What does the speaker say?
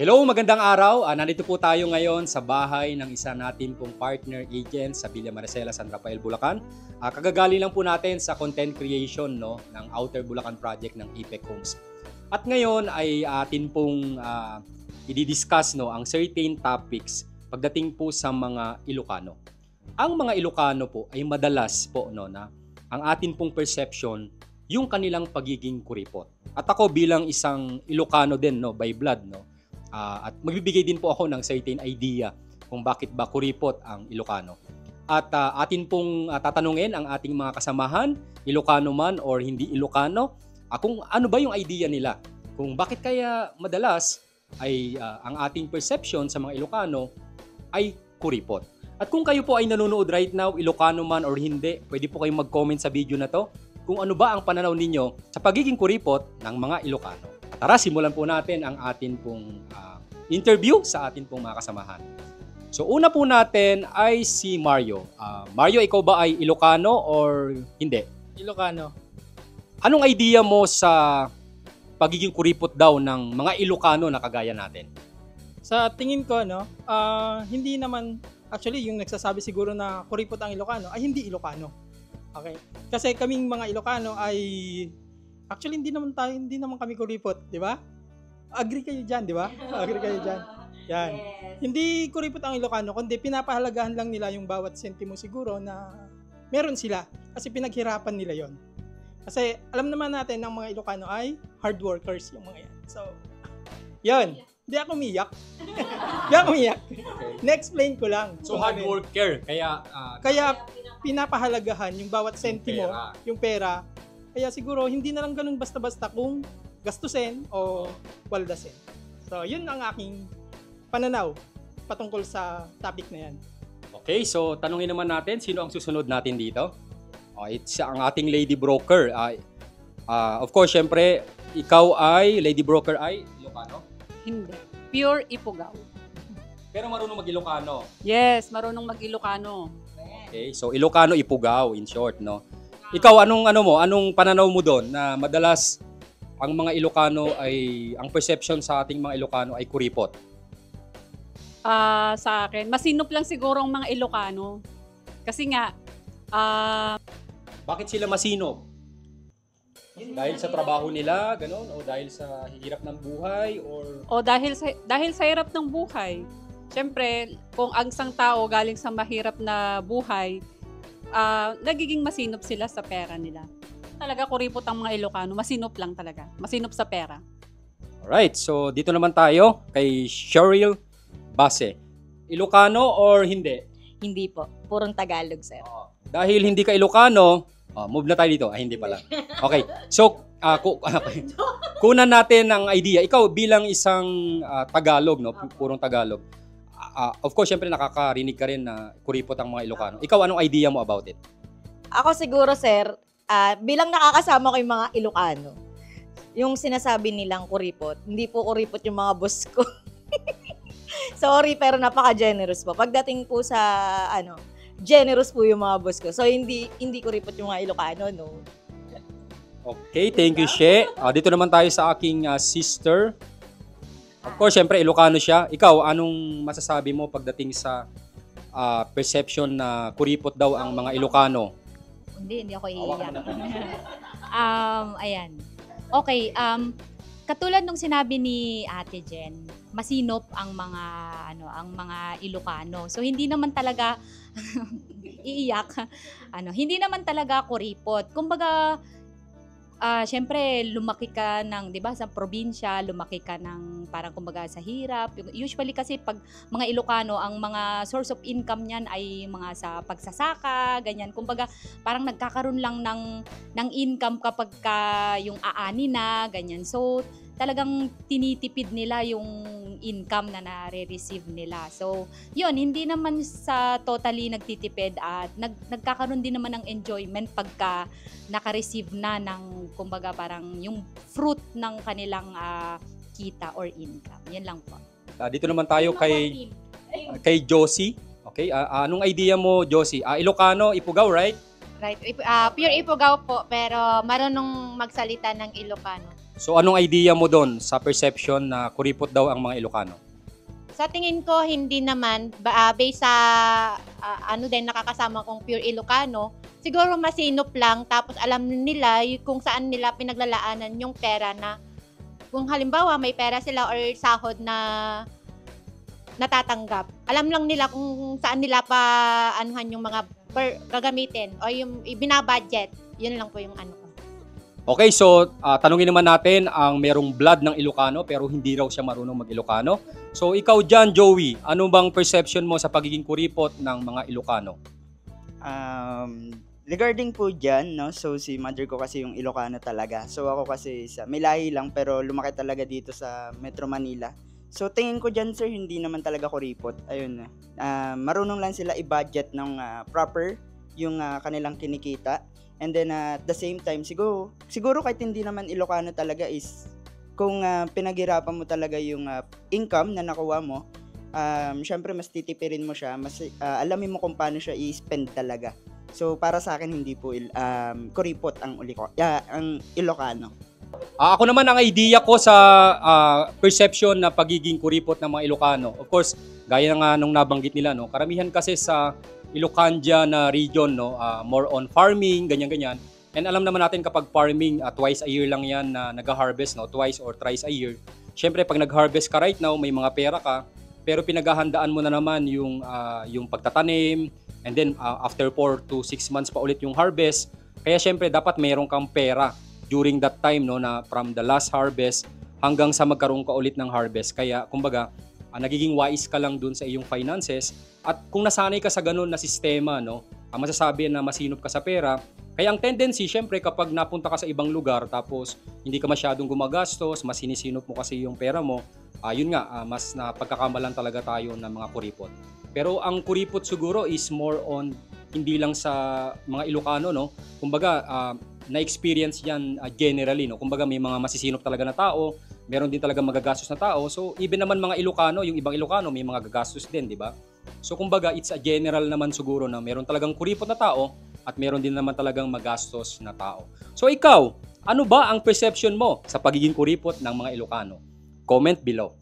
Hello, magandang araw. Nandito po tayo ngayon sa bahay ng isa natin pong partner agent sa Villa Maricela, San Rafael, Bulacan. Kagagaling lang po natin sa content creation ng Outer Bulacan project ng Apex Homes. At ngayon ay atin pong i-discuss ang certain topics pagdating po sa mga Ilocano. Ang mga Ilocano po ay madalas po na ang atin pong perception yung kanilang pagiging kuripot. At ako bilang isang Ilocano din by blood at magbibigay din po ako ng certain idea kung bakit ba kuripot ang Ilocano. At atin pong tatanungin ang ating mga kasamahan, Ilocano man or hindi Ilocano, kung ano ba yung idea nila. Kung bakit kaya madalas ay ang ating perception sa mga Ilocano ay kuripot. At kung kayo po ay nanonood right now, Ilocano man or hindi, pwede po kayong mag-comment sa video na to kung ano ba ang pananaw ninyo sa pagiging kuripot ng mga Ilocano. Tara, simulan po natin ang atin pong interview sa atin pong mga kasamahan. So, una po natin ay si Mario. Mario, ikaw ba ay Ilocano or hindi? Ilocano. Anong idea mo sa pagiging kuripot daw ng mga Ilocano na kagaya natin? Sa tingin ko, hindi naman, actually, yung nagsasabi siguro na kuripot ang Ilocano ay hindi Ilocano. Okay? Kasi kaming mga Ilocano ay actually, hindi naman kami kuripot, di ba? Agree kayo dyan, di ba? Agree kayo dyan. Yan. Yes. Hindi kuripot ang Ilocano, kundi pinapahalagahan lang nila yung bawat sentimo siguro na meron sila. Kasi pinaghirapan nila yon. Kasi alam naman natin ng mga Ilocano ay hard workers yung mga yan. So, yun. Hindi ako umiyak. Hindi ako umiyak. Okay. Na-explain ko lang. So, hard worker. Kaya pinapahalagahan yung bawat sentimo, yung pera. Kaya siguro, hindi na lang ganun basta-basta kung gastusin o waldasin. So, yun ang aking pananaw patungkol sa topic na yan. Okay, so tanungin naman natin, sino ang susunod natin dito? It's ang ating lady broker. Of course, syempre, ikaw ay, lady broker ay Ilocano? Hindi. Pure Ifugao. Pero marunong mag-Ilocano? Yes, marunong mag-Ilocano. Okay, so Ilocano, Ifugao, in short, Ikaw, anong pananaw mo doon na madalas ang mga Ilocano ay, ang perception sa ating mga Ilocano ay kuripot? Sa akin, masinop lang siguro ang mga Ilocano. Kasi nga, bakit sila masinop? Dahil sa trabaho nila, gano'n? O dahil sa hirap ng buhay? O dahil sa hirap ng buhay. Siyempre, kung ang isang tao galing sa mahirap na buhay, nagiging masinop sila sa pera nila. Talaga kuripot ang mga Ilocano, masinop lang talaga. Masinop sa pera. Alright, so dito naman tayo kay Cheryl Base. Ilocano or hindi? Hindi po, purong Tagalog, sir. Dahil hindi ka Ilocano, move na tayo dito. Hindi pala. Okay, so kunan natin ang idea. Ikaw bilang isang Tagalog, purong Tagalog. Of course, syempre nakakarinig ka rin na kuripot ang mga Ilocano. Ikaw, anong idea mo about it? Ako siguro, sir, bilang nakakasama ko yung mga Ilocano, yung sinasabi nilang kuripot, hindi po kuripot yung mga boss ko. Sorry, pero napaka-generous po. Pagdating po sa, generous po yung mga boss ko. So, hindi kuripot yung mga Ilocano, no? Okay, thank you, She. Dito naman tayo sa aking sister. Of course, syempre, Ilocano siya. Ikaw, anong masasabi mo pagdating sa perception na kuripot daw ang mga Ilocano? Hindi ako iiyak. Ayan. Okay, katulad nung sinabi ni Ate Jen, masinop ang mga Ilocano. So hindi naman talaga iiyak. Hindi naman talaga kuripot. Kumbaga, syempre, lumaki ka ng, 'di ba, sa probinsya, lumaki ka ng parang kumbaga sa hirap. Usually kasi pag mga Ilocano, ang mga source of income niyan ay mga sa pagsasaka, ganyan. Kumbaga, parang nagkakaroon lang ng income kapag yung aani na, ganyan. So, talagang tinitipid nila yung income na nare-receive nila. So, yun, hindi naman sa totally nagtitipid at nagkakaroon din naman ng enjoyment pagka naka-receive na ng, kumbaga, parang yung fruit ng kanilang kita or income. Yan lang po. Dito naman tayo kay Josie. Okay, anong idea mo, Josie? Ilocano, Ifugao, right? Right. Pure Ifugao po, pero marunong magsalita ng Ilocano. So anong idea mo doon sa perception na kuripot daw ang mga Ilocano? Sa tingin ko, hindi naman, based sa ano din, nakakasama kong pure Ilocano, siguro masinop lang, tapos alam nila kung saan nila pinaglalaanan yung pera na, kung halimbawa may pera sila or sahod na natatanggap, alam lang nila kung saan nila pa anuhan yung mga gagamitin o yung ibinabudget. Yun lang po yung ano ko. Okay, so tanungin naman natin ang merong blood ng Ilocano pero hindi raw siya marunong mag-Ilocano. So ikaw dyan, Joey, ano bang perception mo sa pagiging kuripot ng mga Ilocano? Regarding po dyan, no, so si mother ko kasi yung Ilocano talaga. So ako kasi may lahi lang pero lumaki talaga dito sa Metro Manila. So tingin ko dyan, sir, hindi naman talaga kuripot. Ayun, marunong lang sila i-budget ng proper yung kanilang kinikita. And then at the same time, siguro kahit hindi naman Ilocano talaga is kung pinaghirapan mo talaga yung income na nakuha mo, syempre mas titipirin mo siya, mas alamin mo kung paano siya i-spend talaga. So para sa akin hindi po kuripot ang Ilocano. Ako naman ang idea ko sa perception na pagiging kuripot ng mga Ilocano. Of course, gaya nga nung nabanggit nila, no, karamihan kasi sa Ilocandia na region, no, more on farming, ganyan-ganyan. And alam naman natin kapag farming, twice a year lang yan na nag-harvest, no, twice or thrice a year. Siyempre, pag nag-harvest ka right now, may mga pera ka, pero pinaghahandaan mo na naman yung pagtatanim, and then after 4 to 6 months pa ulit yung harvest. Kaya siyempre, dapat mayroon kang pera during that time, no, na from the last harvest hanggang sa magkaroon ka ulit ng harvest. Kaya, kumbaga, nagiging wise ka lang dun sa iyong finances. At kung nasanay ka sa ganun na sistema, no, masasabi na masinop ka sa pera. Kaya ang tendency, syempre, kapag napunta ka sa ibang lugar tapos hindi ka masyadong gumagastos, mas sinisinop mo kasi yung pera mo, yun nga, mas napagkakamalan talaga tayo ng mga kuripot. Pero ang kuripot siguro is more on hindi lang sa mga Ilocano, no? Kumbaga, na-experience yan generally, no? Kumbaga, may mga masisinop talaga na tao, meron din talaga magagastos na tao. So, even naman mga Ilocano, yung ibang Ilocano, may mga gagastos din, di ba? So, kumbaga, it's a general naman siguro na meron talagang kuripot na tao at meron din naman talagang magastos na tao. So, ikaw, ano ba ang perception mo sa pagiging kuripot ng mga Ilocano? Comment below.